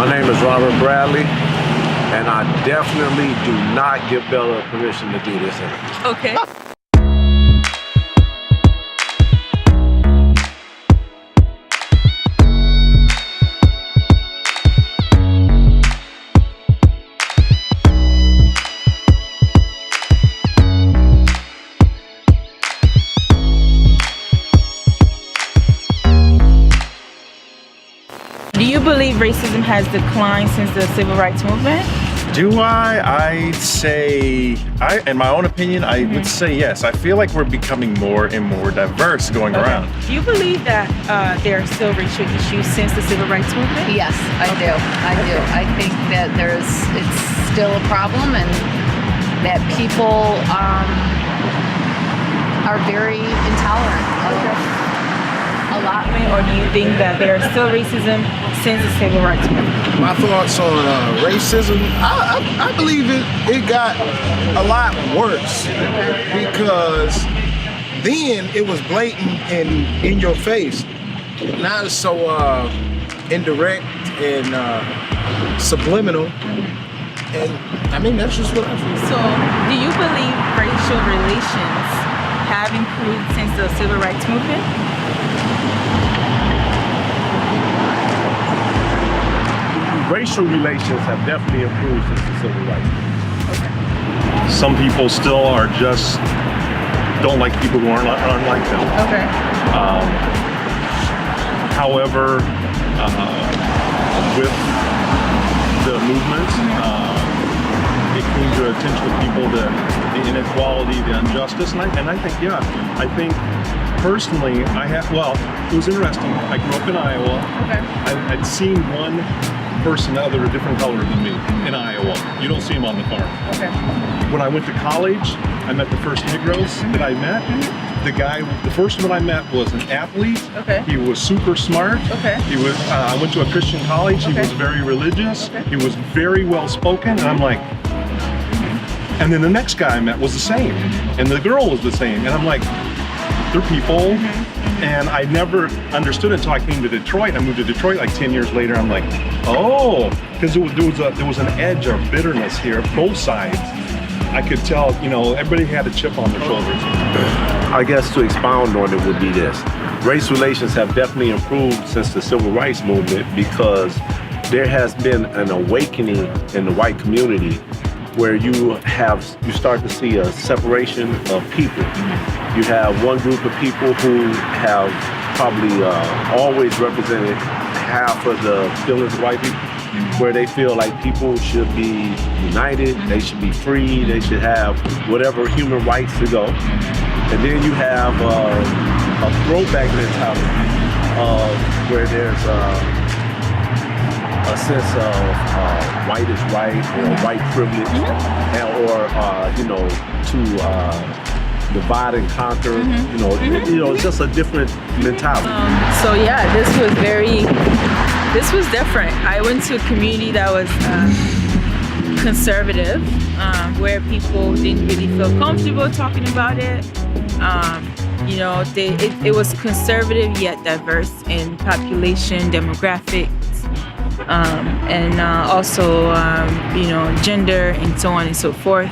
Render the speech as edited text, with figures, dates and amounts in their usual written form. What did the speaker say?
My name is Robert Bradley, and I definitely do not give Bella permission to do this. Okay. Do you believe racism has declined since the civil rights movement? Do I? I'd say, in my own opinion, I would say yes. I feel like we're becoming more and more diverse going around. Do you believe that there are still racial issues since the civil rights movement? Yes, I do. I think that it's still a problem, and that people are very intolerant of a lot. Or do you think that there is still racism since the civil rights movement? My thoughts on racism, I believe it got a lot worse because then it was blatant and in your face. Now it's so indirect and subliminal, and I mean that's just what I feel. So, do you believe racial relations have improved since the civil rights movement? Racial relations have definitely improved since the civil rights movement. Some people still are just don't like people who aren't like them. Okay. However, with the movement, it came to attention of people the inequality, the injustice, and I think personally, it was interesting. I grew up in Iowa. Okay. I'd seen one person that was a different color than me in Iowa. You don't see them on the farm. Okay. When I went to college, I met the first Negroes that I met. The first one I met was an athlete. Okay. He was super smart. Okay. I went to a Christian college. He was very religious. Okay. He was very well spoken. And I'm like, and then the next guy I met was the same. And the girl was the same. And I'm like, they're people. And I never understood it until I came to Detroit. I moved to Detroit like 10 years later. I'm like, oh, because there was an edge of bitterness here, both sides. I could tell, everybody had a chip on their shoulders. I guess to expound on it would be this. Race relations have definitely improved since the civil rights movement because there has been an awakening in the white community where you start to see a separation of people. You have one group of people who have probably always represented half of the feelings of white people, where they feel like people should be united, they should be free, they should have whatever human rights to go. And then you have a throwback mentality where there's a sense of white is right or white privilege, to divide and conquer. It's just a different mentality. So yeah, this was different. I went to a community that was conservative, where people didn't really feel comfortable talking about it. It was conservative yet diverse in population, demographics, and also, gender and so on and so forth.